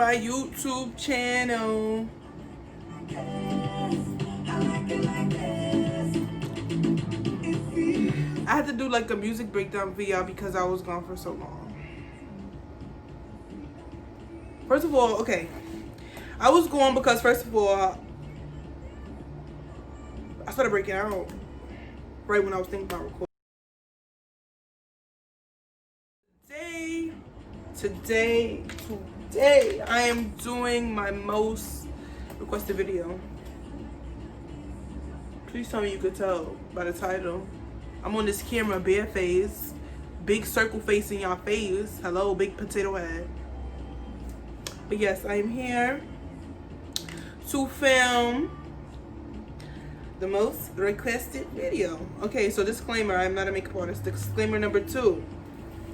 my YouTube channel. I had to do like a music breakdown for y'all because I was gone for so long. First of all, okay, I was gone because first of all, I started breaking out right when I was thinking about recording. Today, I am doing my most requested video. Please tell me you could tell by the title. I'm on this camera, bare face, big circle face in y'all face. Hello, big potato head. But yes, I am here to film the most requested video. Okay, so disclaimer, I'm not a makeup artist. Disclaimer number 2.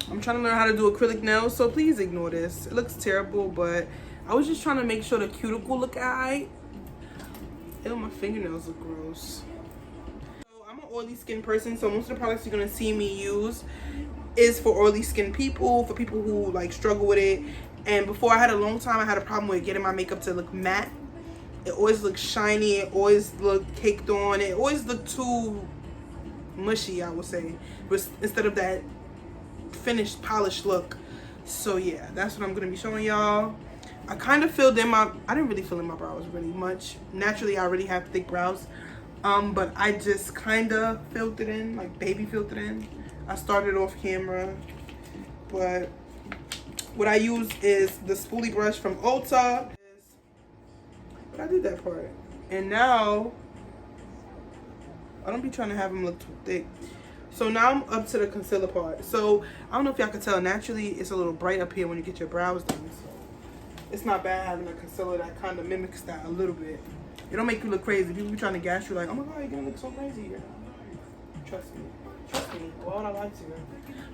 I'm trying to learn how to do acrylic nails, so please ignore this. It looks terrible, but I was just trying to make sure the cuticle look alright. Ew, my fingernails look gross. So I'm an oily skin person, so most of the products you're gonna see me use is for oily skin people, for people who like struggle with it. And before, I had a long time, I had a problem with getting my makeup to look matte. It always looked shiny, it always looked caked on, it always looked too mushy, I would say, but instead of that finished polished look. So yeah, that's what I'm gonna be showing y'all. I kind of filled in my, I didn't really fill in my brows really much. Naturally, I already have thick brows, but I just kind of filled it in, like baby filled it in. I started off camera, but what I use is the spoolie brush from Ulta. But I did that part, and now I don't be trying to have them look too thick. So now I'm up to the concealer part. So I don't know if y'all can tell, naturally it's a little bright up here when you get your brows done. So it's not bad having a concealer that kind of mimics that a little bit. It don't make you look crazy. People be trying to gas you like, oh my god, you're gonna look so crazy. Trust me. Trust me. Why would I lie to you?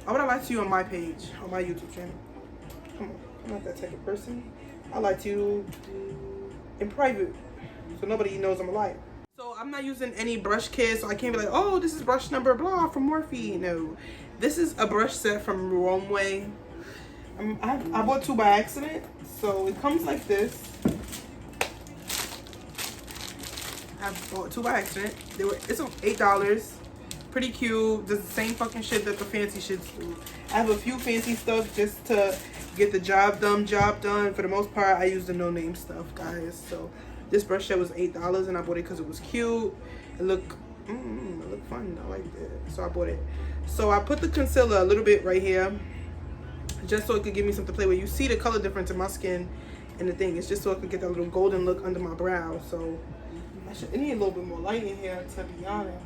Why would I lie to you on my page, on my YouTube channel? Come on. I'm not that type of person. I lie to you in private, so nobody knows I'm a liar. So I'm not using any brush kit, so I can't be like, oh, this is brush number blah from Morphe. No, this is a brush set from Romeway. I bought 2 by accident, so it comes like this. I bought 2 by accident. It's $8. Pretty cute. Does the same fucking shit that the fancy shits do. I have a few fancy stuff just to get the job done. For the most part, I use the no-name stuff, guys. So this brush set was $8, and I bought it because it was cute. It looked fun. I liked it, so I bought it. So I put the concealer a little bit right here, just so it could give me something to play with. You see the color difference in my skin, and the thing is just so I could get that little golden look under my brow. So it need a little bit more light in here, to be honest.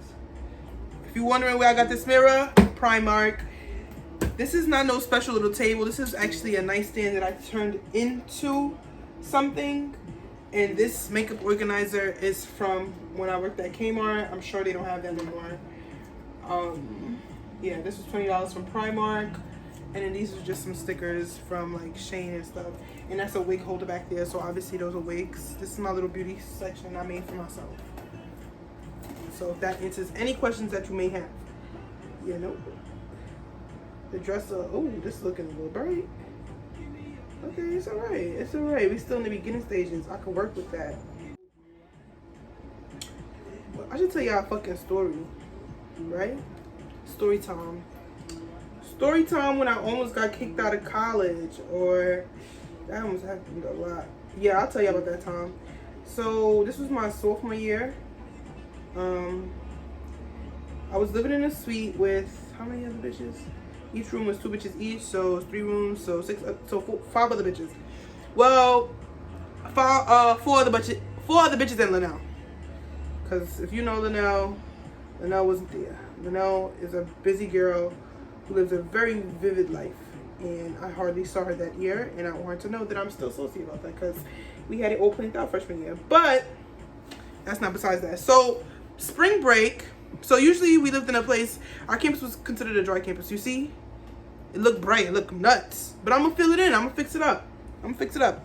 If you're wondering where I got this mirror, Primark. This is not no special little table. This is actually a nightstand that I turned into something. And this makeup organizer is from when I worked at Kmart. I'm sure they don't have that anymore. Yeah, this was $20 from Primark. And then these are just some stickers from like Shane and stuff. And that's a wig holder back there. So obviously those are wigs. This is my little beauty section I made for myself. So if that answers any questions that you may have. Yeah, nope. The dresser, oh, this is looking a little bright. Okay, it's alright. It's alright. We still in the beginning stages. I can work with that. Well, I should tell y'all a fucking story, right? Story time. Story time when I almost got kicked out of college, or that almost happened a lot. Yeah, I'll tell you about that time. So this was my sophomore year. I was living in a suite with how many other bitches? Each room was 2 bitches each, so 3 rooms, so 5 other bitches. Well, 4 other bitches and Linnell. Cause if you know Linnell wasn't there. Linnell is a busy girl who lives a very vivid life, and I hardly saw her that year, and I want her to know that I'm still salty about that because we had it all planned out freshman year. But that's not besides that. So spring break. So usually we lived in a place, our campus was considered a dry campus. You see, it looked bright, it looked nuts, but I'm gonna fill it in. I'm gonna fix it up.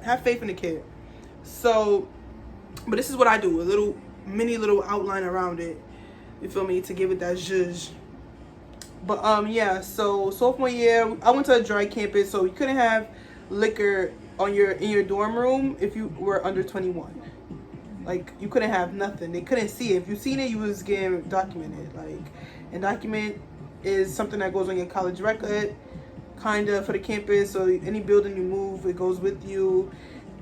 Have faith in the kid. So, but this is what I do, a little mini little outline around it, you feel me, to give it that zhuzh. But yeah, so sophomore year I went to a dry campus, so we couldn't have liquor on in your dorm room if you were under 21. Like, you couldn't have nothing. They couldn't see it. If you seen it, you was getting documented. Like, and document is something that goes on your college record, kind of, for the campus. So any building you move, it goes with you.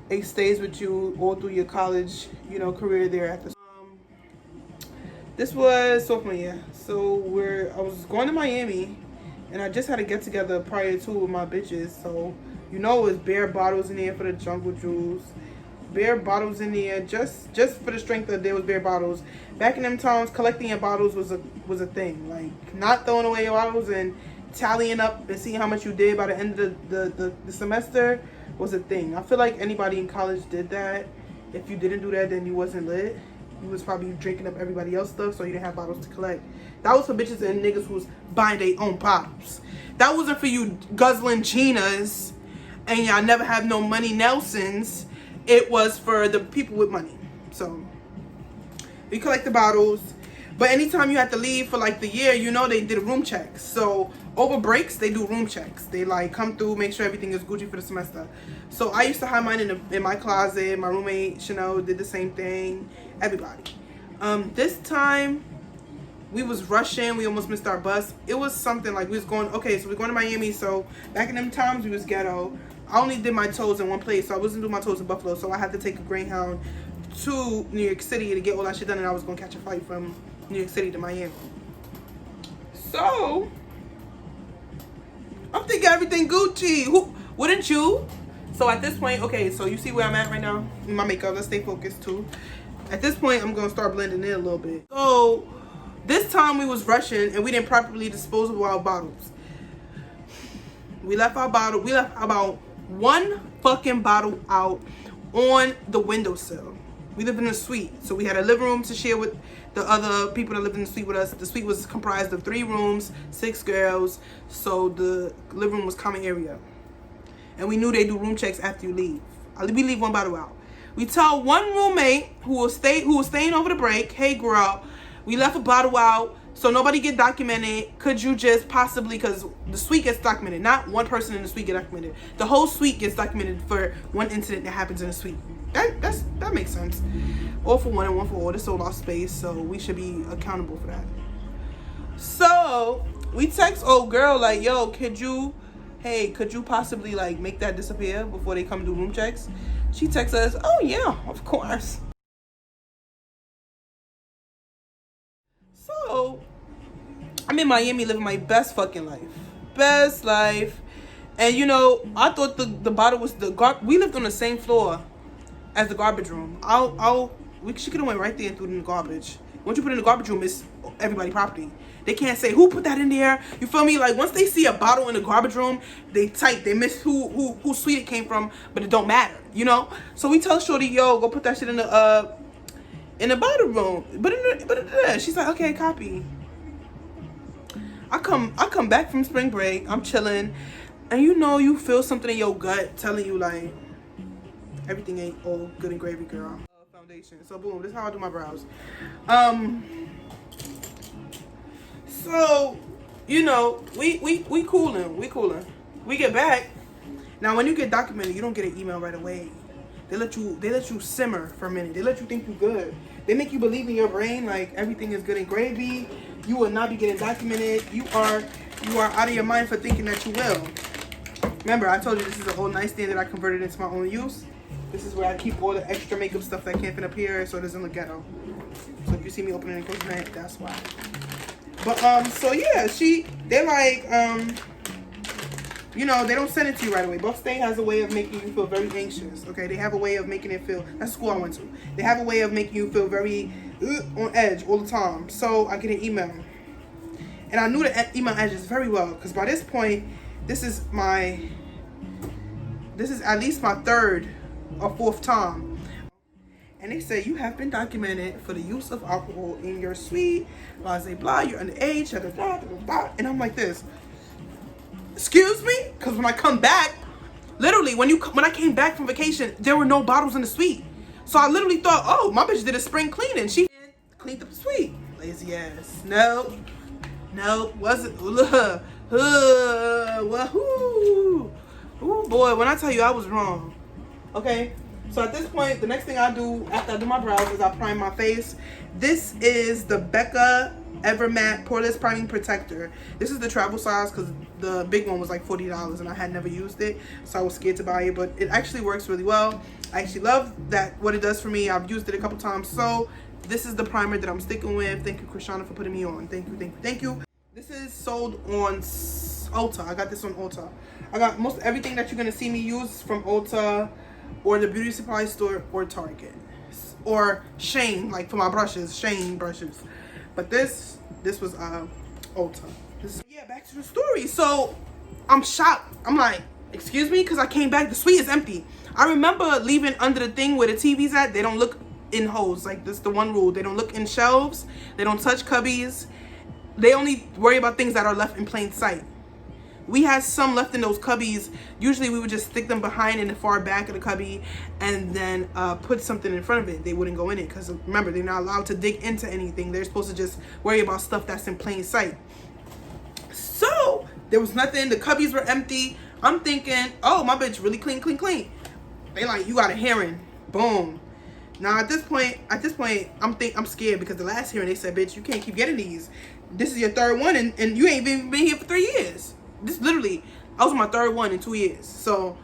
It stays with you all through your college, you know, career there after. This was sophomore year. So I was going to Miami, and I just had a get together prior to with my bitches. So, you know, it was bare bottles in there for the jungle jewels. Bare bottles in there, just for the strength of there was bare bottles. Back in them times, collecting your bottles was a thing. Like, not throwing away your bottles and tallying up and seeing how much you did by the end of the semester was a thing. I feel like anybody in college did that. If you didn't do that, then you wasn't lit. You was probably drinking up everybody else's stuff, so you didn't have bottles to collect. That was for bitches and niggas who was buying their own bottles. That wasn't for you guzzling Ginas and y'all never have no money Nelsons. It was for the people with money. So we collect the bottles, but anytime you had to leave for like the year, you know, they did room checks. So over breaks, they do room checks. They like come through, make sure everything is Gucci for the semester. So I used to hide mine in my closet. My roommate Chanel did the same thing. Everybody. This time we was rushing. We almost missed our bus. It was something like we was going. Okay, so we're going to Miami. So back in them times, we was ghetto. I only did my toes in one place, so I wasn't doing my toes in Buffalo. So I had to take a Greyhound to New York City to get all that shit done, and I was gonna catch a flight from New York City to Miami. So I'm thinking everything Gucci. Wouldn't you? So at this point, okay, so you see where I'm at right now in my makeup. Let's stay focused too. At this point, I'm gonna start blending in a little bit. So this time we was rushing and we didn't properly dispose of our bottles. We left about one fucking bottle out on the windowsill. We live in a suite, so we had a living room to share with the other people that lived in the suite with us. The suite was comprised of 3 rooms, 6 girls, so the living room was common area. And we knew they do room checks after you leave. We leave one bottle out. We tell one roommate who was staying over the break, hey girl, we left a bottle out, so nobody get documented. Could you just possibly, because the suite gets documented, not one person in the suite get documented. The whole suite gets documented for one incident that happens in the suite. That makes sense. All for one and one for all. This sold our space, so we should be accountable for that. So we text old girl like, yo, could you possibly like make that disappear before they come do room checks? She texts us, oh yeah, of course. So I'm in Miami living my best fucking life. Best life. And you know, I thought the bottle was we lived on the same floor as the garbage room. She could have went right there and threw it in the garbage. Once you put it in the garbage room, it's everybody's property. They can't say who put that in there. You feel me? Like once they see a bottle in the garbage room, they miss who suite it came from, but it don't matter, you know? So we tell Shorty, yo, go put that shit in the bottle room. But she's like, okay, copy. I come back from spring break, I'm chilling, and you know you feel something in your gut telling you like everything ain't all good and gravy, girl. Foundation. So boom, this is how I do my brows. So, you know, we cooling. We get back. Now when you get documented, you don't get an email right away. They let you simmer for a minute. They let you think you're good. They make you believe in your brain like everything is good and gravy. You will not be getting documented. You are out of your mind for thinking that you will. Remember, I told you this is a whole nightstand that I converted into my own use. This is where I keep all the extra makeup stuff that can't fit up here so it doesn't look ghetto. So if you see me opening and closing it, that's why. But so yeah, they're like, you know, they don't send it to you right away. Buff State has a way of making you feel very anxious. Okay, they have a way of making it feel. That's the school I went to. They have a way of making you feel very on edge all the time. So I get an email, and I knew the email edges very well because by this point, this is at least my 3rd or 4th time. And they say you have been documented for the use of alcohol in your suite, blah blah blah. You're underage, blah blah blah blah. And I'm like this. Excuse me? Because when I come back, literally when I came back from vacation, there were no bottles in the suite. So I literally thought, oh, my bitch did a spring cleaning. She cleaned up the suite. Lazy ass. No, wasn't. Ooh boy, when I tell you I was wrong. Okay, so at this point, the next thing I do after I do my brows is I prime my face. This is the Becca Evermatte Poreless Priming Protector. This is the travel size because the big one was like $40 and I had never used it, so I was scared to buy it, but it actually works really well. I actually love that what it does for me. I've used it a couple times, so this is the primer that I'm sticking with. Thank you, Krishana, for putting me on. Thank you, thank you, thank you. This is sold on Ulta. I got this on Ulta. I got most everything that you're gonna see me use from Ulta or the beauty supply store or Target or Shane, like for my brushes, Shane brushes. But this was Ulta. Yeah, back to the story. So I'm shocked. I'm like, excuse me, because I came back, the suite is empty. I remember leaving under the thing where the TV's at. They don't look in holes. Like, this is the one rule. They don't look in shelves. They don't touch cubbies. They only worry about things that are left in plain sight. We had some left in those cubbies. Usually we would just stick them behind in the far back of the cubby and then put something in front of it. They wouldn't go in it because, remember, they're not allowed to dig into anything. They're supposed to just worry about stuff that's in plain sight. So there was nothing. The cubbies were empty. I'm thinking, oh, my bitch really clean, clean, clean. They like, you got a hearing. Boom. Now at this point, I'm scared because the last hearing they said, bitch, you can't keep getting these. This is your third one and you ain't even been here for 3 years. This literally, I was my third one in 2 years. So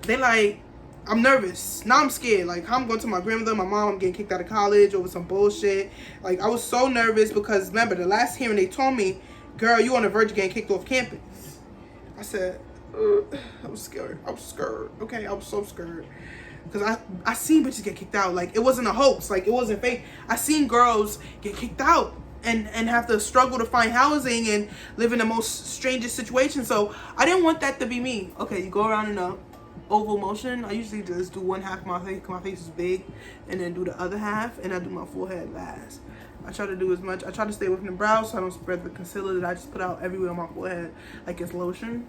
they like, I'm nervous. Now I'm scared. Like, I'm going to my grandmother, my mom, I'm getting kicked out of college over some bullshit. Like, I was so nervous because remember the last hearing they told me, girl, you on the verge of getting kicked off campus. I said, I was scared. I was scared. Okay, I was so scared. Because I seen bitches get kicked out. Like, it wasn't a hoax. Like, it wasn't fake. I seen girls get kicked out and have to struggle to find housing and live in the most strangest situations. So I didn't want that to be me. Okay, you go around in a oval motion. I usually just do one half of my face because my face is big, and then do the other half, and I do my forehead last. I try to do as much. I try to stay away from the brows so I don't spread the concealer that I just put out everywhere on my forehead like it's lotion.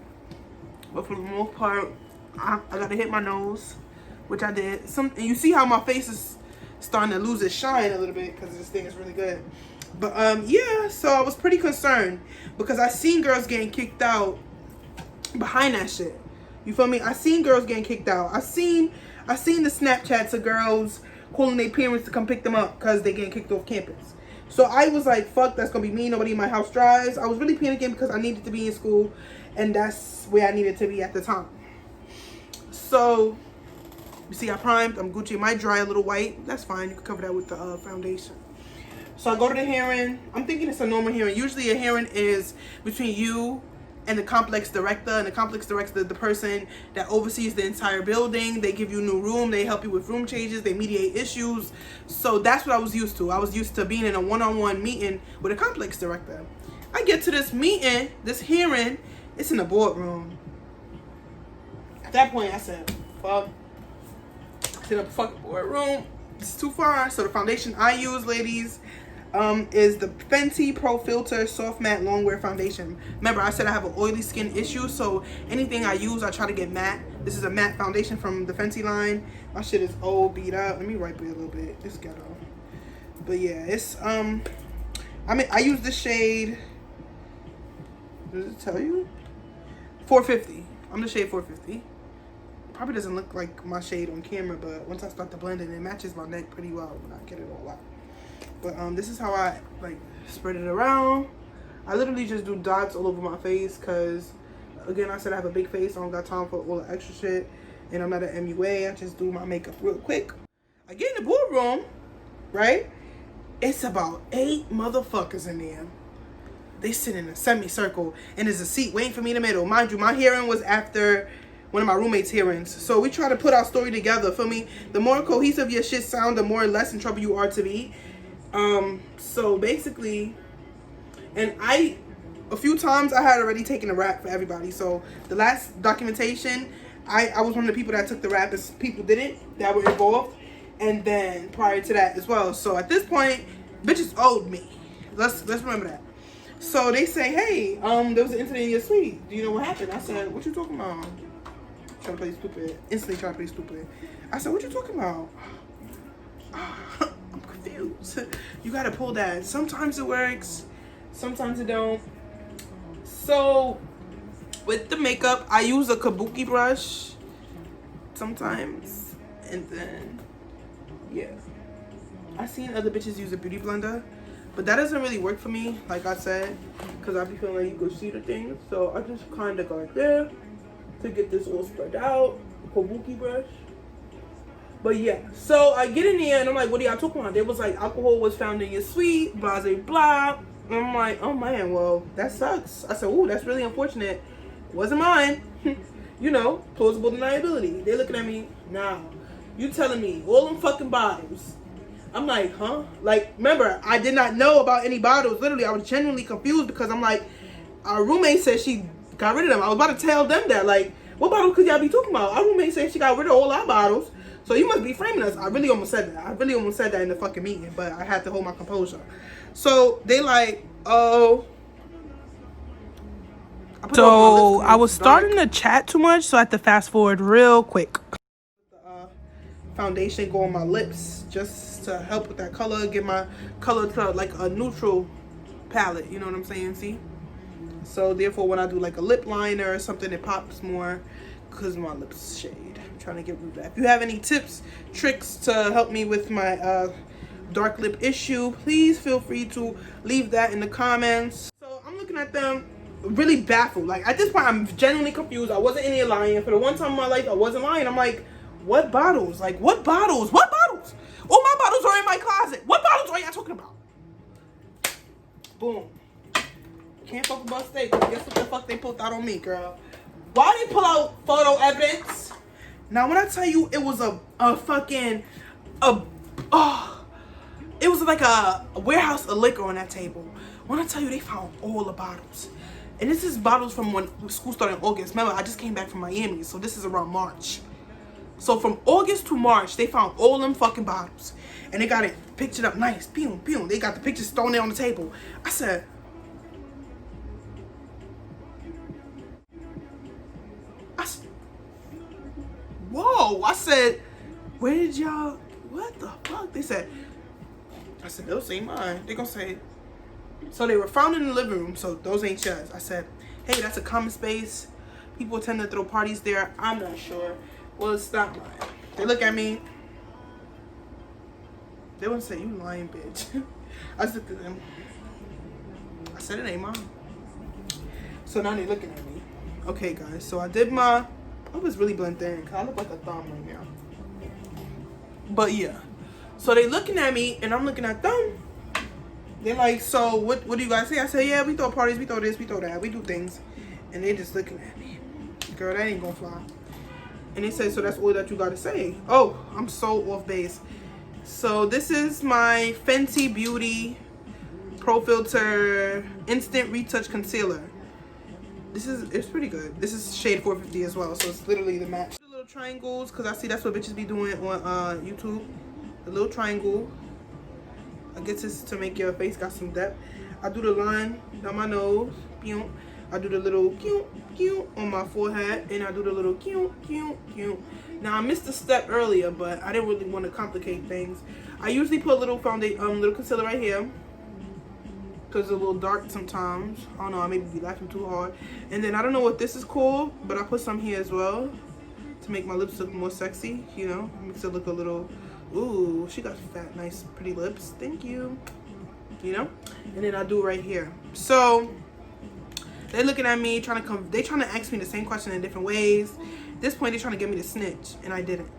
But for the most part, I gotta hit my nose, which I did. And you see how my face is starting to lose its shine a little bit because this thing is really good. But yeah, so I was pretty concerned because I seen girls getting kicked out behind that shit. You feel me? I seen girls getting kicked out. I seen the Snapchats of girls calling their parents to come pick them up because they getting kicked off campus. So I was like, fuck, that's gonna be me. Nobody in my house drives. I was really panicking because I needed to be in school and that's where I needed to be at the time. So you see, I primed. I'm Gucci. It might dry a little white. That's fine. You can cover that with the foundation. So I go to the hearing. I'm thinking it's a normal hearing. Usually a hearing is between you and the complex director. And the complex director is the person that oversees the entire building. They give you a new room. They help you with room changes. They mediate issues. So that's what I was used to. I was used to being in a one-on-one meeting with a complex director. I get to this meeting, this hearing. It's in the boardroom. At that point, I said, fuck. It's in a fucking boardroom. It's too far. So the foundation I use, ladies, is the Fenty Pro Filter Soft Matte Longwear Foundation. Remember, I said I have an oily skin issue, so anything I use, I try to get matte. This is a matte foundation from the Fenty line. My shit is old, beat up. Let me wipe it a little bit. It's ghetto. But yeah, it's, I use the shade, does it tell you? 450. I'm the shade 450. Probably doesn't look like my shade on camera, but once I start to blend it, it matches my neck pretty well when I get it all out. But this is how I like spread it around. I literally just do dots all over my face because, again, I said I have a big face. I don't got time for all the extra shit, and I'm not an MUA. I just do my makeup real quick. I get in the boardroom, right? It's about 8 motherfuckers in there. They sit in a semicircle, and there's a seat waiting for me in the middle. Mind you, my hearing was after one of my roommates' hearings. So we try to put our story together, feel me? The more cohesive your shit sound, the more less in trouble you are to be. So basically, and a few times I had already taken a rap for everybody. So the last documentation, I was one of the people that took the rap, as people didn't, that were involved. And then prior to that as well. So at this point, bitches owed me. Let's remember that. So they say, hey, there was an incident in your suite. Do you know what happened? I said, what you talking about? Trying to play stupid. Instantly trying to play stupid. I said, what you talking about? I'm confused. You gotta pull that. Sometimes it works, sometimes it don't. So with the makeup, I use a kabuki brush. Sometimes And then, yeah. I seen other bitches use a beauty blender, but that doesn't really work for me, like I said, because I be feeling like you could see the things. So I just kind of go right there to get this all spread out. Kabuki brush. But yeah, so I get in there and I'm like, what are y'all talking about? They was like, alcohol was found in your suite, blah, blah, blah. And I'm like, oh man, well, that sucks. I said, ooh, that's really unfortunate. Wasn't mine. You know, plausible deniability. They looking at me, nah, you telling me all them fucking bottles. I'm like, huh? Like, remember, I did not know about any bottles. Literally, I was genuinely confused because I'm like, our roommate said she got rid of them. I was about to tell them that, like, what bottles could y'all be talking about? Our roommate said she got rid of all our bottles. So you must be framing us. I really almost said that. I really almost said that in the fucking meeting, but I had to hold my composure. So they like, oh. So I was starting to chat too much, so I had to fast forward real quick. Foundation go on my lips just to help with that color, get my color to like a neutral palette. You know what I'm saying? See? So therefore, when I do like a lip liner or something, it pops more because my lips shade. Trying to get rid of that. If you have any tips, tricks to help me with my dark lip issue, please feel free to leave that in the comments. So I'm looking at them really baffled. Like at this point, I'm genuinely confused. I wasn't in here lying. For the one time in my life, I wasn't lying. I'm like, what bottles? Like what bottles? What bottles? All my bottles are in my closet. What bottles are y'all talking about? Boom. Can't fuck about steak. Guess what the fuck they pulled out on me, girl? Why they pull out photo evidence? Now, when I tell you it was it was like a warehouse of liquor on that table. When I tell you they found all the bottles. And this is bottles from when school started in August. Remember, I just came back from Miami, so this is around March. So from August to March, they found all them fucking bottles. And they got it pictured up nice. Pew, pew. They got the pictures thrown there on the table. I said, whoa, I said, where did y'all, what the fuck? They said, I said, those ain't mine. They gonna say, so they were found in the living room, so those ain't yours. I said, hey, that's a common space. People tend to throw parties there. I'm not sure. Well, it's not mine. They look at me. They wouldn't say, you lying bitch. I just looked at them. I said, it ain't mine. So now they looking at me. Okay, guys, so I did my, I was really blend in because I look like a thumb right now. But yeah, so they looking at me and I'm looking at them. They're like, so what do you guys say? I say, yeah, we throw parties, we throw this, we throw that, we do things. And they just looking at me. Girl, that ain't gonna fly. And they say, so that's all that you gotta say. Oh, I'm so off base. So this is my Fenty Beauty Pro Filter Instant Retouch Concealer. It's pretty good. This is shade 450 as well, so it's literally the match. The little triangles, because I see that's what bitches be doing on YouTube. The little triangle. I guess it's to make your face got some depth. I do the line down my nose. I do the little cute, cute on my forehead, and I do the little cute, cute, cute. Now I missed a step earlier, but I didn't really want to complicate things. I usually put a little foundation, little concealer right here, because it's a little dark sometimes. I don't know, I may be laughing too hard. And then I don't know what this is called, but I put some here as well to make my lips look more sexy. You know, makes it look a little. Ooh, she got fat, nice, pretty lips. Thank you. You know, and then I do right here. So they're looking at me, trying to ask me the same question in different ways. At this point, they're trying to get me to snitch, and I didn't.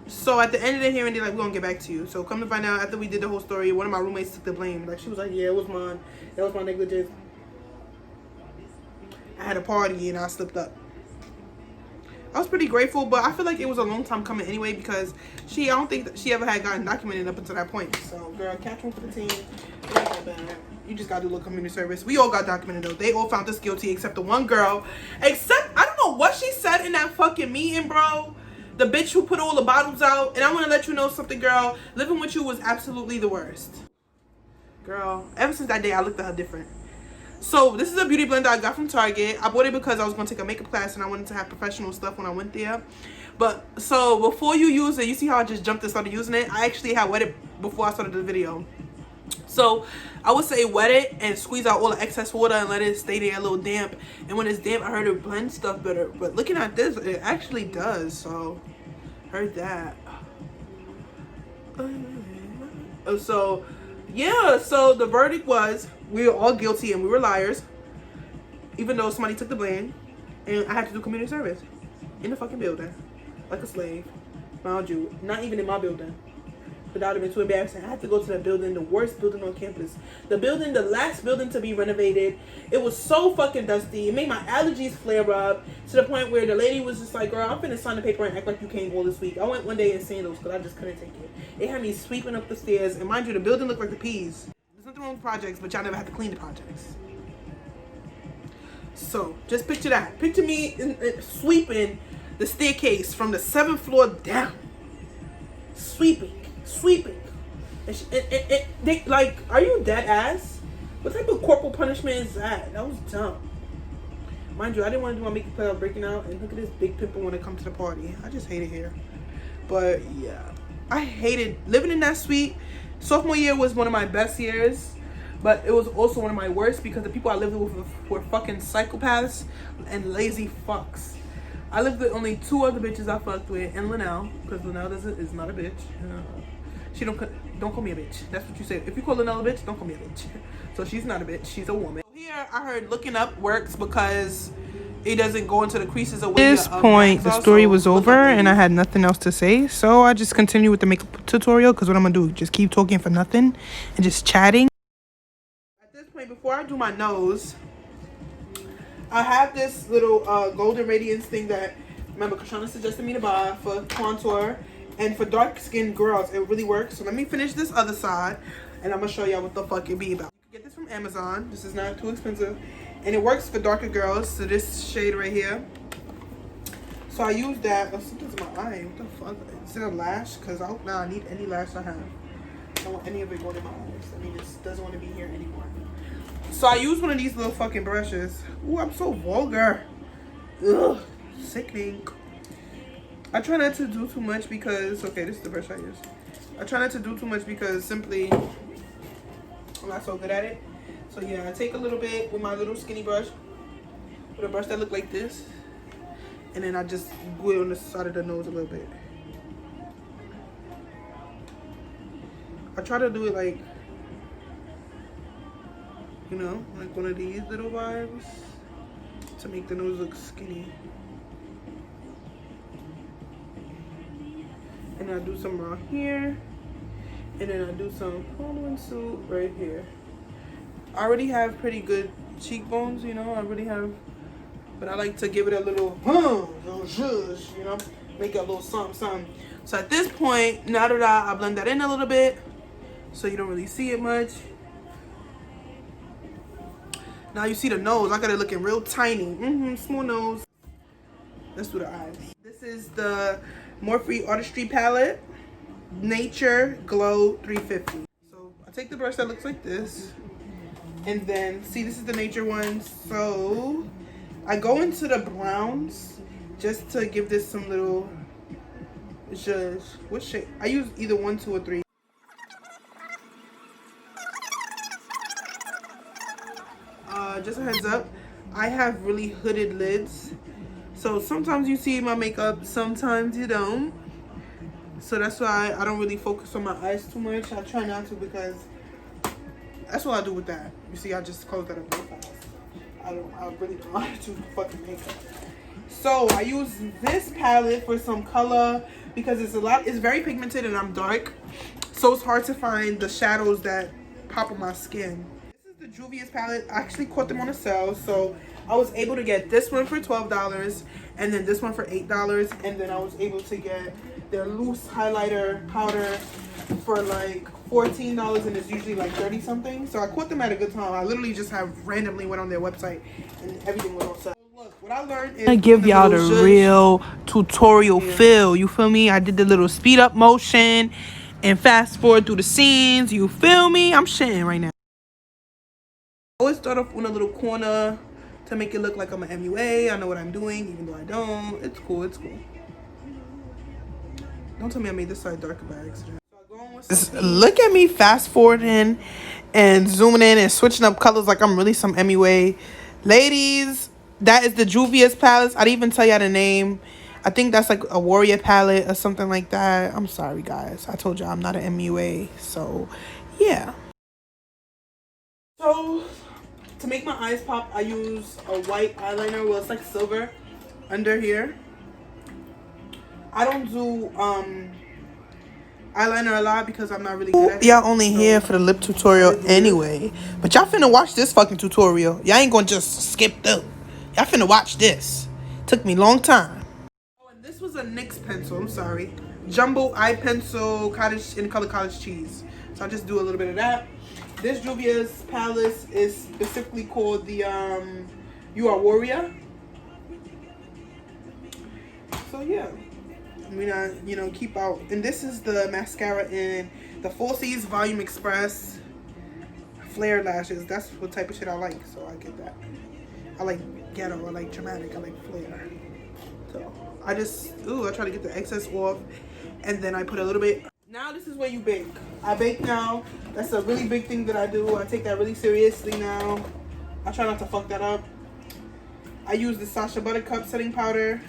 So at the end of the hearing, they're like, we're gonna get back to you. So come to find out, after we did the whole story, one of my roommates took the blame. Like, she was like, yeah, it was mine. That was my negligence. I had a party and I slipped up. I was pretty grateful, but I feel like it was a long time coming anyway, because I don't think that she ever had gotten documented up until that point. So girl, catch one for the team. It ain't that bad. You just gotta do a little community service. We all got documented though. They all found us guilty except the one girl. Except, I don't know what she said in that fucking meeting, bro. The bitch who put all the bottles out. And I want to let you know something, girl. Living with you was absolutely the worst. Girl, ever since that day, I looked at her different. So this is a beauty blender I got from Target. I bought it because I was going to take a makeup class and I wanted to have professional stuff when I went there. But so before you use it, you see how I just jumped and started using it? I actually had wet it before I started the video. So I would say wet it and squeeze out all the excess water and let it stay there a little damp. And when it's damp, I heard it blend stuff better. But looking at this, it actually does. So heard that. So, yeah. So the verdict was we were all guilty and we were liars, even though somebody took the blame, and I had to do community service in the fucking building, like a slave. Mind you, not even in my building. But that would have been too embarrassing. I had to go to that building, the worst building on campus. The last building to be renovated. It was so fucking dusty. It made my allergies flare up to the point where the lady was just like, girl, I'm finna sign the paper and act like you came all this week. I went one day in sandals because I just couldn't take it. They had me sweeping up the stairs. And mind you, the building looked like the peas. There's nothing wrong with projects, but y'all never had to clean the projects. So, just picture that. Picture me sweeping the staircase from the 7th floor down. Sweeping. And they like, are you dead ass? What type of corporal punishment is that? That was dumb. Mind you, I didn't want to do my makeup without breaking out. And look at this big pimple when it comes to the party. I just hate it here. But yeah, I hated living in that suite. Sophomore year was one of my best years, but it was also one of my worst because the people I lived with were fucking psychopaths and lazy fucks. I lived with only 2 other bitches I fucked with, and Linnell, because Linnell is not a bitch. She don't call me a bitch. That's what you say. If you call Linnell a bitch, don't call me a bitch. So she's not a bitch. She's a woman. Here I heard looking up works because it doesn't go into the creases of. At this point, the story was over, and I had nothing else to say. So I just continued with the makeup tutorial because what I'm gonna do, just keep talking for nothing and just chatting. At this point, before I do my nose, I have this little golden radiance thing that, remember, Kashana suggested me to buy for contour and for dark skinned girls. It really works. So let me finish this other side and I'm gonna show y'all what the fuck it be about. You can get this from Amazon. This is not too expensive and it works for darker girls. So this shade right here. So I use that. Oh, something's in my eye. What the fuck? Is it a lash? Because I hope not. I need any lash I have. I don't want any of it going in my eyes. I mean, it doesn't want to be here anymore. So I use one of these little fucking brushes. Ooh, I'm so vulgar. Ugh, sickening. I try not to do too much because, okay, this is the brush I use. I try not to do too much because simply I'm not so good at it. So yeah, I take a little bit with my little skinny brush, with a brush that look like this, and then I just glue it on the side of the nose a little bit. I try to do it like, you know, like one of these little vibes to make the nose look skinny. And I do some around here. And then I do some Pullman suit right here. I already have pretty good cheekbones, you know, I really have. But I like to give it a little, you know, make it a little something. So at this point, now that I blend that in a little bit, so you don't really see it much. Now you see the nose. I got it looking real tiny. Small nose. Let's do the eyes. This is the Morphe Artistry palette, Nature Glow 350. So I take the brush that looks like this, and then see, this is the Nature one. So I go into the browns just to give this some little zhuzh. What shade? I use either 1, 2, or 3. Just a heads up, I have really hooded lids, so sometimes you see my makeup, sometimes you don't. So that's why I don't really focus on my eyes too much. I try not to because that's what I do with that. You see, I just close that up real fast. I really don't like to do fucking makeup. So I use this palette for some color because it's very pigmented and I'm dark, so it's hard to find the shadows that pop on my skin. The Juvia's palette, I actually caught them on a sale, so I was able to get this one for $12 and then this one for $8, and then I was able to get their loose highlighter powder for like $14, and it's usually like 30 something. So I caught them at a good time. I literally just randomly went on their website and everything went on sale. Look, what I learned is I give y'all the real tutorial feel. You feel me? I did the little speed up motion and fast forward through the scenes. You feel me? I'm shitting right now. I always start off on a little corner to make it look like I'm an MUA. I know what I'm doing, even though I don't. It's cool, it's cool. Don't tell me I made this side darker by accident. Just look at me fast forwarding and zooming in and switching up colors like I'm really some MUA. Ladies, that is the Juvia's palette. I didn't even tell y'all the name. I think that's like a Warrior palette or something like that. I'm sorry, guys. I told you I'm not an MUA. So, yeah. So, to make my eyes pop, I use a white eyeliner. Well, it's like silver under here. I don't do eyeliner a lot because I'm not really good at it. Y'all only here for the lip tutorial anyway. But y'all finna watch this fucking tutorial. Y'all ain't gonna just skip through. Y'all finna watch this. Took me a long time. Oh, and this was a NYX pencil. I'm sorry. Jumbo eye pencil, cottage in color cottage cheese. So I'll just do a little bit of that. This Juvia's palette is specifically called the You Are Warrior. So yeah. We not, you know, keep out. And this is the mascara in the Falsies Volume Express Flare Lashes. That's what type of shit I like, so I get that. I like ghetto, I like dramatic, I like flare. So I just, I try to get the excess off, and then I put a little bit. Now this is where you bake. I bake now. That's a really big thing that I do. I take that really seriously now. I try not to fuck that up. I use the Sasha Buttercup setting powder.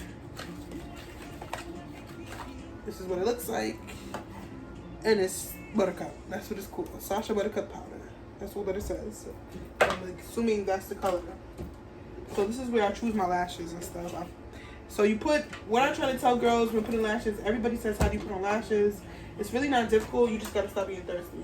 This is what it looks like. And it's Buttercup. That's what it's called. Sasha Buttercup powder. That's what it says. So I'm like, assuming that's the color. So this is where I choose my lashes and stuff. So you put, what I try to tell girls when putting lashes, everybody says, how do you put on lashes? It's really not difficult. You just got to stop being thirsty.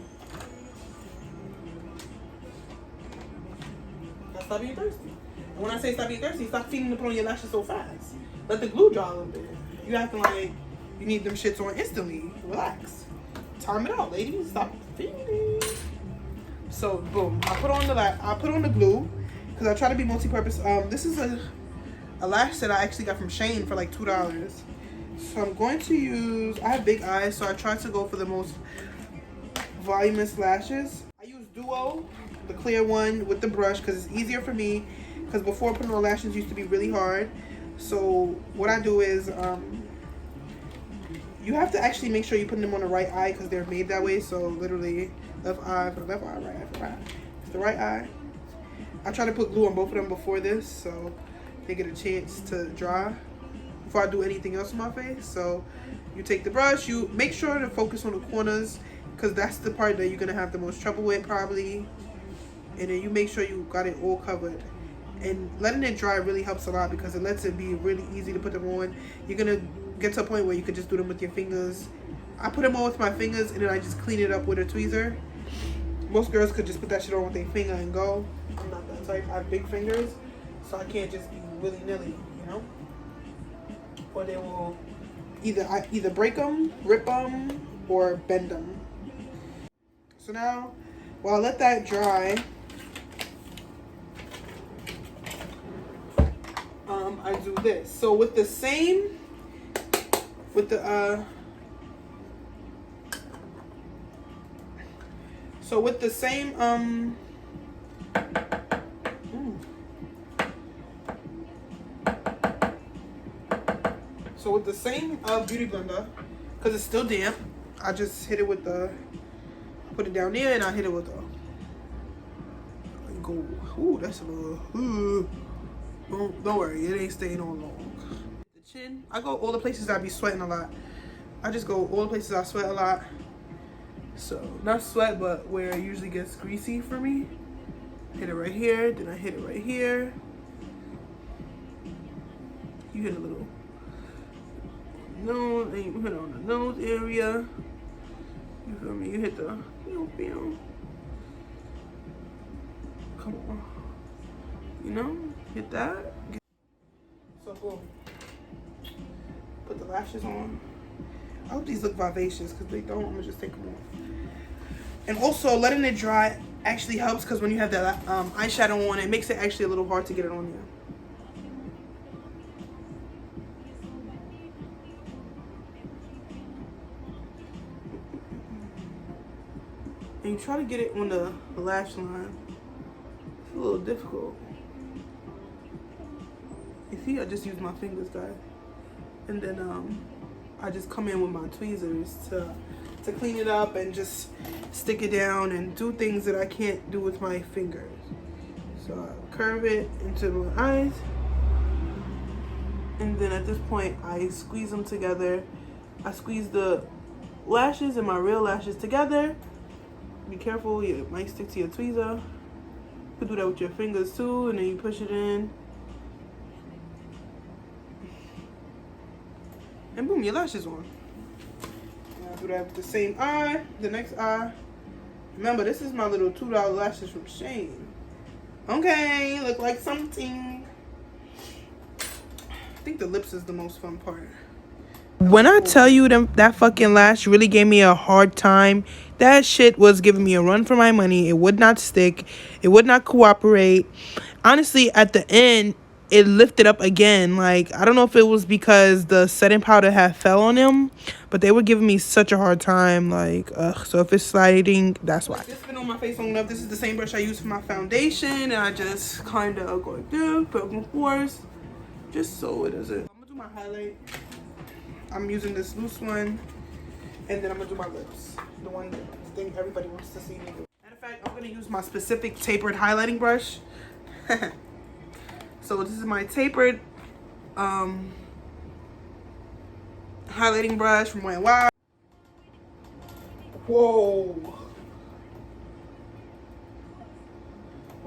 Gotta stop being thirsty. And when I say stop being thirsty, stop feeding to put on your lashes so fast. Let the glue dry a little bit. You acting like you need them shits on instantly. Relax. Time it out, ladies. Stop feeding. So boom, I put on the glue because I try to be multi-purpose. This is a lash that I actually got from Shane for like $2. So I'm going to use. I have big eyes, so I try to go for the most voluminous lashes. I use Duo, the clear one, with the brush because it's easier for me. Because before, putting on lashes used to be really hard. So what I do is you have to actually make sure you put them on the right eye because they're made that way. So literally, left eye for the left eye, right eye for the right eye. It's the right eye. I try to put glue on both of them before this so they get a chance to dry before I do anything else on my face. So you take the brush, you make sure to focus on the corners because that's the part that you're going to have the most trouble with probably. And then you make sure you got it all covered. And letting it dry really helps a lot because it lets it be really easy to put them on. You're going to get to a point where you could just do them with your fingers. I put them on with my fingers and then I just clean it up with a tweezer. Most girls could just put that shit on with their finger and go. I'm not that type. I have big fingers, so I can't just be willy-nilly, you know? Or they will either break them, rip them, or bend them. So now, while I let that dry, I do this. So with the same, So with the same beauty blender, because it's still damp, I just hit it with put it down there and I hit it with go. Ooh, that's a little. Don't worry, it ain't staying on long. The chin, I go all the places I be sweating a lot. I just go all the places I sweat a lot. So not sweat, but where it usually gets greasy for me. Hit it right here, then I hit it right here. You hit a little nose, and you hit on the nose area. You feel me? You hit the feel. Come on. You know? Hit that. So boom. Put the lashes on. I hope these look vivacious because they don't. I'm gonna just take them off. And also letting it dry actually helps because when you have that eyeshadow on, it makes it actually a little hard to get it on you. And you try to get it on the lash line. It's a little difficult. You see, I just use my fingers, guys. And then I just come in with my tweezers to clean it up and just stick it down and do things that I can't do with my fingers. So I curve it into my eyes. And then at this point, I squeeze them together. I squeeze the lashes and my real lashes together. Be careful, it might stick to your tweezer. You could do that with your fingers too, and then you push it in. And boom, your lashes on. And I do that with the same eye, the next eye. Remember, this is my little $2 lashes from Shane. Okay, look like something. I think the lips is the most fun part. When I tell you that fucking lash really gave me a hard time, that shit was giving me a run for my money. It would not stick. It would not cooperate. Honestly, at the end, it lifted up again. Like, I don't know if it was because the setting powder had fell on them, but they were giving me such a hard time. Like, ugh. So if it's sliding, that's why. It's been on my face long enough. This is the same brush I use for my foundation, and I just kind of go like this, put it force, just so it doesn't. I'm gonna do my highlight. I'm using this loose one, and then I'm gonna do my lips. The one that I think everybody wants to see me do. Matter of fact, I'm gonna use my specific tapered highlighting brush. So this is my tapered highlighting brush from Wet n Wild. Whoa.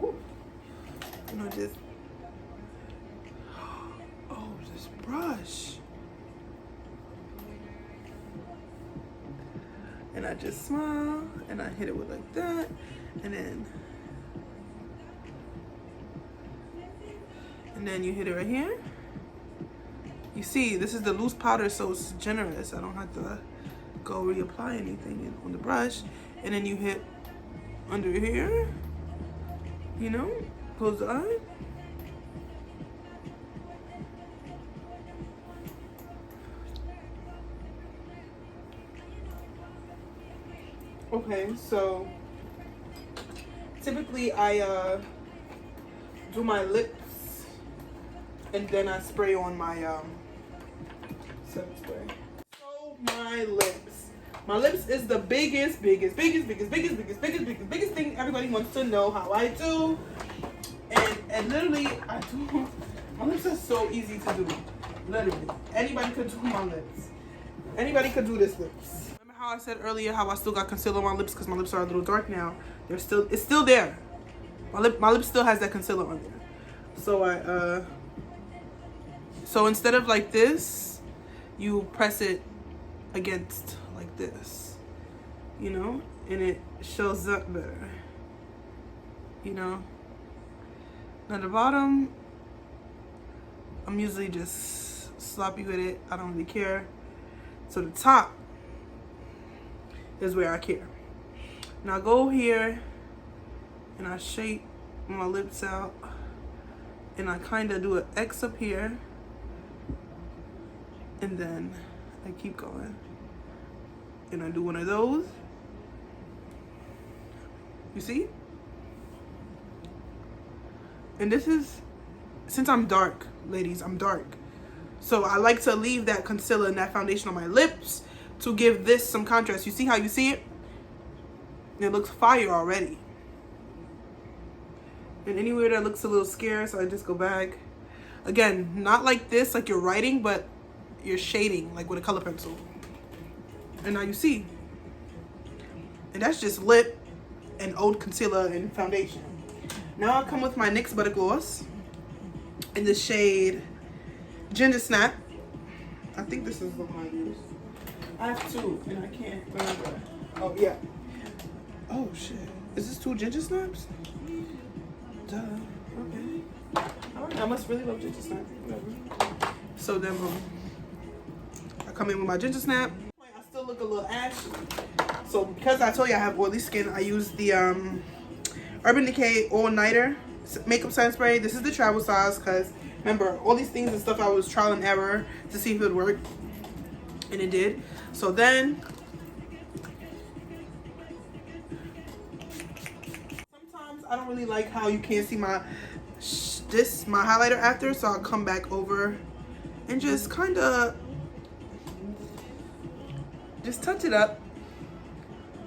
Ooh. You know, just, oh, this brush. And I just smile, and I hit it with like that, and then you hit it right here. You see, this is the loose powder, so it's generous. I don't have to go reapply anything on the brush. And then you hit under here, you know, close the eye. Okay, so typically I do my lips and then I spray on my setting spray. So my lips is the biggest thing everybody wants to know how I do. And literally I do, my lips are so easy to do. Literally, anybody could do my lips. Anybody could do this lips. How I said earlier how I still got concealer on my lips because my lips are a little dark now. It's still there. My lip still has that concealer on there. So so instead of like this, you press it against like this, you know, and it shows up better, you know. Now the bottom, I'm usually just sloppy with it. I don't really care. So the top is where I care. Now I go here and I shape my lips out and I kind of do an X up here and then I keep going and I do one of those. You see? And this is, since I'm dark, ladies, I'm dark. So I like to leave that concealer and that foundation on my lips to give this some contrast. You see how you see it? It looks fire already. And anywhere that looks a little scarce, I just go back. Again, not like this, like you're writing, but you're shading, like with a color pencil. And now you see. And that's just lip and old concealer and foundation. Now I come with my NYX Butter Gloss in the shade Ginger Snap. I think this is the one I use. I have two, and I can't remember. Oh, yeah. Oh, shit. Is this two Ginger Snaps? Duh. Okay. Alright, I must really love Ginger Snap. Whatever. So then, I come in with my Ginger Snap. I still look a little ashy. So, because I told you I have oily skin, I use the Urban Decay All Nighter Makeup Setting Spray. This is the travel size, because, remember, all these things and stuff I was trial and error to see if it would work. And it did. So then, sometimes I don't really like how you can't see my highlighter after, so I'll come back over and just kind of just touch it up.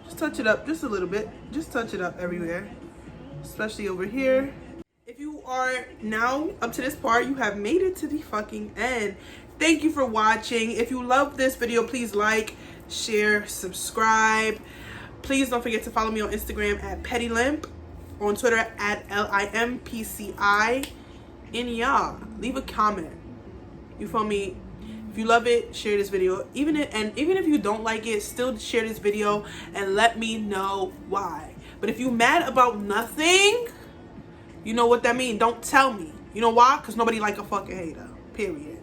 Just touch it up just a little bit. Just touch it up everywhere, especially over here. If you are now up to this part, you have made it to the fucking end. Thank you for watching. If you love this video, please like, share, subscribe. Please don't forget to follow me on Instagram at PettyLimp, on Twitter at LIMPCI. And y'all, leave a comment. You feel me? If you love it, share this video. Even if you don't like it, still share this video and let me know why. But if you mad about nothing, you know what that means. Don't tell me. You know why? Because nobody like a fucking hater. Period.